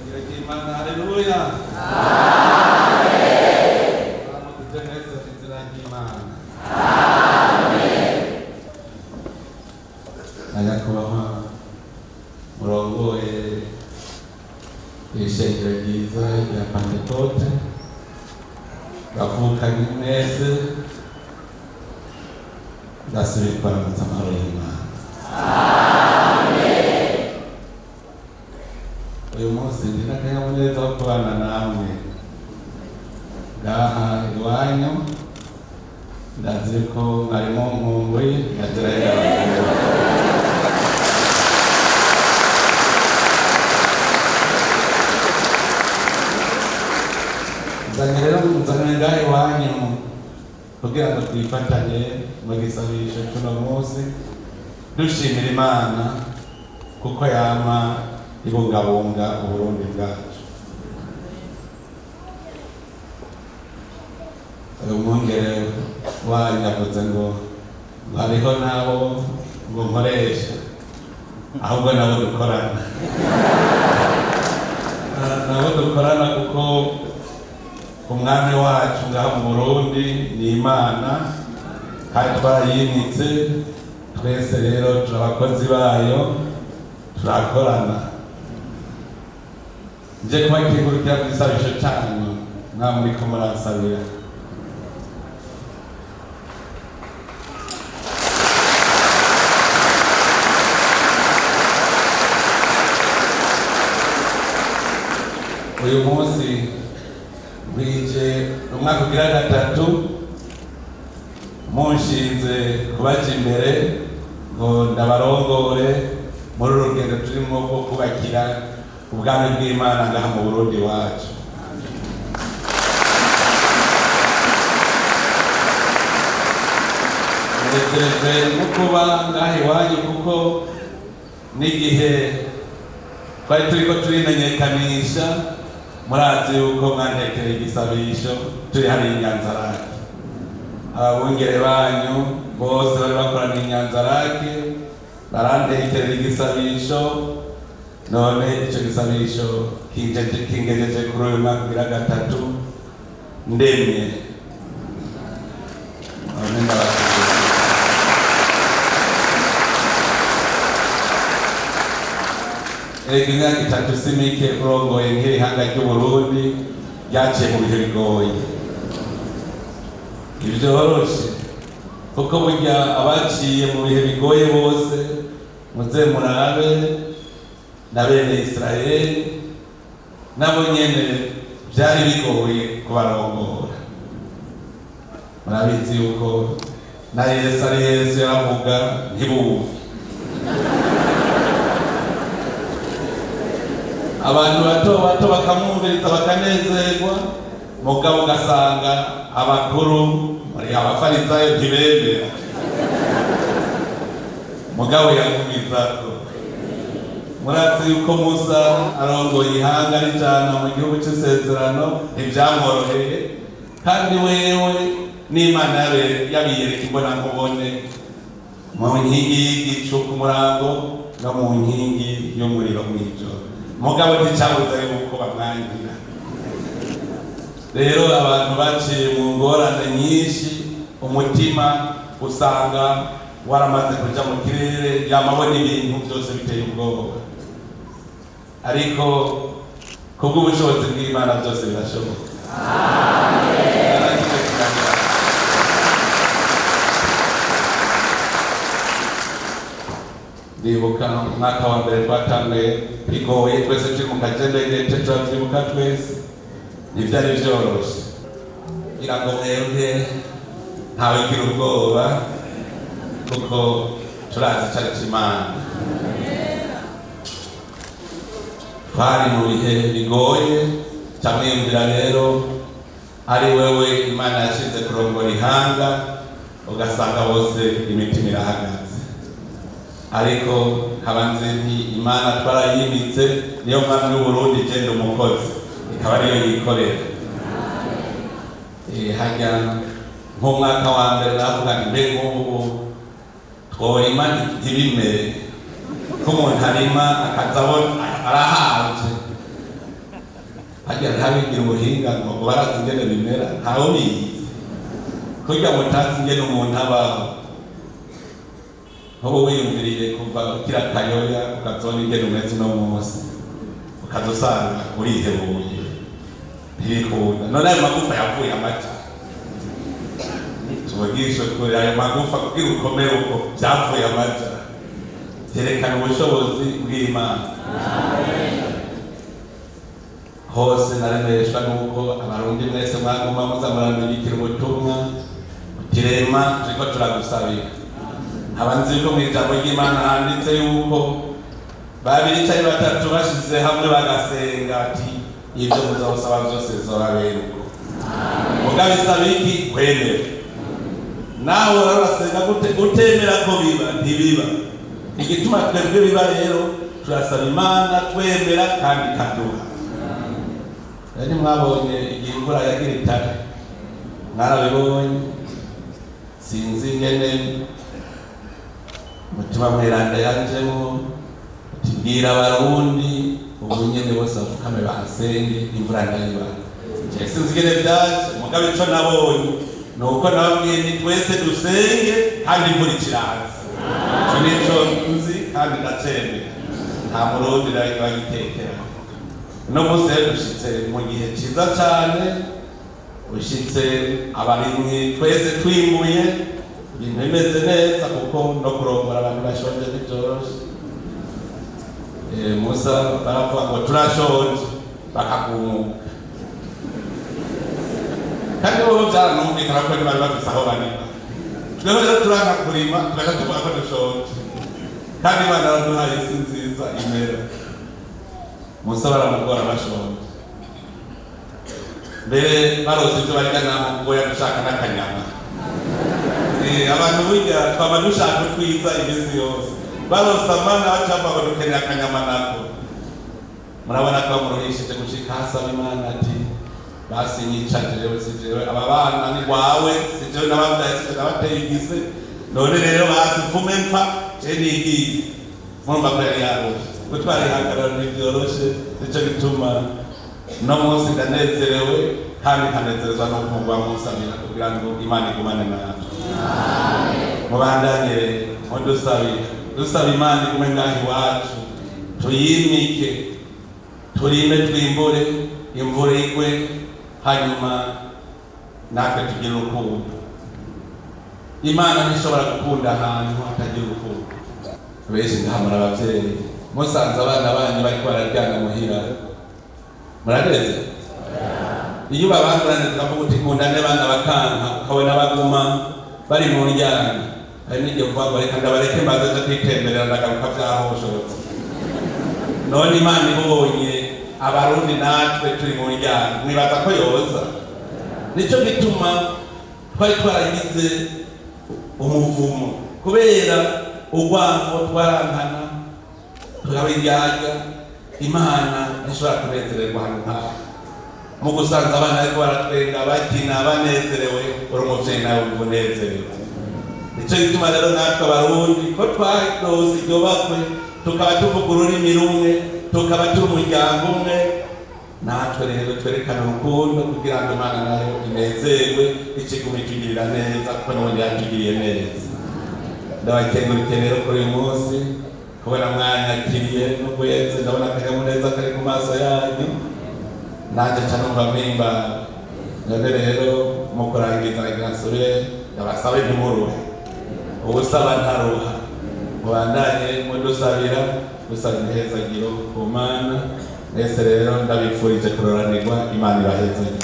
Imana, haleluya. Nyakubahwa murongoye ishengero ryiza rya Pentekote, bavukanye mwese, ndasubiye kubaramutsa amahoro y'Imana. Uyu munsi ndi n'akanyamuneza ko kubana namwe ngaha iwanyu. Ndazi ko mwarimo nkumbuye nagerayo nzanye ngaha iwanyu kugira ngo twifatanye mu gisabisho cy'uno munsi dushimira Imana kuko yama ibungabunga Uburundi bwacu. Umwungere wanyu yavuze ngo hariho nabo ngo nkoresha, ahubwo nabo dukorana kuko umwami wacu ngaha mu Burundi ni Imana kandi twarayimitse twese. Rero turi abakozi bayo, turakorana. Nje kubakingurukira ku gisabisho cyanyu mwamuriko muransabira. Uyu munsi bije umwaka ugira gatatu munshinze kubaca imbere ngo ndabarongore muri uru rugendo turimo rwo kubakira ubwami bw'Imana ngaha mu Burundi wacu. Nezereje no kuba ngaha iwanyu kuko n'igihe twari turiko turimenyekanisha, murazi yuko mwantekereye igisabisho turi hari Inyanzarake. Ababungere banyu bose bari bakorana Inyanzarake barantekerera igisabisho, none ico gisabisho kingejeje kuri uyu mwaka ugira gatatu ndemye. Imyaka itatu simike urongoye nk'ihanga ry'Uburundi ryaciye mu bihe bigoye ivyoroshe, kuko burya abaciye mu bihe bigoye bose muze murabe na bene Israeli nabo nyene vyari bigoye kubarongora. Murabizi yuko na Yesu ari Yesu yaravuga ntibumve. Abantu bato bakamwumviriza bakanezerwa, mugabo ugasanga abakuru muri abafarisayo ntibemera. Mugabo yagumizako. Murazi yuko Musa arongoye ihanga rijana mu gihugu c'isezerano ntivyamworoheye, kandi wewe n'Imana yabiyereka imbonankubone mu nkingi y'igicu ku murango no mu nkingi y'umuriro mw'ijoro. Mugabo nticabuza yuko bamwangira. Rero abantu baciye mu ngorane nyinshi, umutima usanga waramaze kuja mu kirere, yamabona ibintu byose biteye ubwoba. Ariko kubw'ubushobozi bw'Imana byose birashoboka. Ndibuka umwaka wa mbere twatanguye bigoye, twese turi mu kajembegete, turavyibuka twese, ntivyari vyoroshe. Kugira ngo mwebwe ntawe gira ubwoba kuko turazi icari c'Imana. Twari mu bihe bigoye, camwiyumvira rero ari wewe Imana yashize kurongora ihanga, ugasanga bose imitima irahagaze. Ariko kabanze nti Imana twarayimitse, niyo mwami w'Uburundi jende umukozi, ikaba ariyo yikorera. Hajya nk'umwaka wa mbere navuga nti mbe nk'ubu tworima ntibimere ko umuntu arima akazabona arahaje, hajya ntabigira ubuhinga ngo barazi ingene bimera ntawe bizi kurya mutazi ingene umuntu abaho aho wiyumviriye kuva ukira kayoya ukazona ingene umeze uno munsi ukazosanga urihebuye ntibikunda none ayo magufa yavuye amaca tuvugishe kuri ayo magufa kugira ukomere uko byavuye amaca byerekana ubushobozi bw'Imana hose naremeshwa nuko abarundi mwese mwaguma muzamuramurikira ubutumwa utirema turiko turagusabira abanzi ko mu ijambo ry'Imana handitse yuko babiri cyangwa batatu bashize hamwe bagasenga ati ibyo muzabasaba byose bizababera uko mugabisaba iki kwemera nawe urasenga utemera ko biba ntibiba igituma twebwe biba rero turasaba Imana twemera kandi ikaduha Nani mwabonye igihe imvura yagira itaka mwarabibonye sinzi ingene mutima mweranda yanjemo tubwira abarundi ubu nyene bose bafukame basenge imvura ndayiba sinzi ingene byaje mugabe ico nabonye nuko nababwiye ni twese dusenge kandi imvura ikiraza ico nico nzi kandi ndacemera nta murundi bagitekera no munsi dushitse mu gihe ciza cyane ushitse abarimwe twese twimbuye ibintu bimeze neza kuko no kurongora abantu bashonje bitoroshe Musa baravuga ngo turashonje bakagumuka kandi bo byaranumvikana ko bari bafise aho banima twebwe rero turanka kurima tugaca tuvuga ko dushonje kandi Imana yaraduhaye isi nziza imera Musa baramugora bashonje mbere barose ibyo barya namo ngo yadushaka n'akanyama abantu burya twaba dushaka twiza iminsi yose barose amana bacamba ngo dukeneye akanyama nako murabona ko bamuruhishije gushika hasaba Imana ati basi nyicaje rero sijewe aba bana ni wawe sijewe n'ababyaye sijewe n'abateye igise none rero basi mfume mpfa je nigiye murumva ko yari yaroshe gutwara ihagararo ntibyoroshe nicyo gituma no munsi ndanezerewe kandi nkanezerezwa no kumugwa musabira kugira ngo Imana igumane natwe mubandanye dusaba Imana igume ngaho iwacu tuyimike turime twimbure imvura igwe hanyuma natwe tugire urukundo Imana ntishobora gukunda ahantu hatagira urukundo benshi ndahamura abavyeyi musanze abana banyu bariko bararyana muhira muraneze iyo babandurane tukavuga uti kundane bana bakanka ukabona baguma bari mu ryana hari n'igihe uvuga ngo reka ndabareke mbaze nje kwitemberera ndagaruka vyahoshotse none Imana ibonye abarundi natwe turi mu ryana mwibaza ko yoza nico gituma twari twaragize umuvumo kubera urwango twarankana turabiryarya Imana ntishobora kunezererwa hano ntawe mu gusanza abana ariko baratwenga bakina banezerewe uri umuvyeyi nawe unezerewe nico gituma rero natwe abarundi ko twarose iryo bakwe tukaba tuvuga ururimi rumwe tukaba turi umuryango umwe natwe rero twerekana urukundo kugira ngo Imana nayo inezerwe ikigume itugirira neza kuko n'ubundi yatugiriye neza ndabakengurike rero kuri uyu munsi kubona mwanyakiriye nubwo yenze ndabona akanyamuneza kari ku maso yanyu nanjye ca numva mpimba none rero mu kurangiza nagira nsubire ndabasabe ntimuruhe ubusaba ntaruha mubandanye mudusabira gusaba imihezagiro ku Mana mwese rero ndabifurije kuroranirwa Imana ibahezagire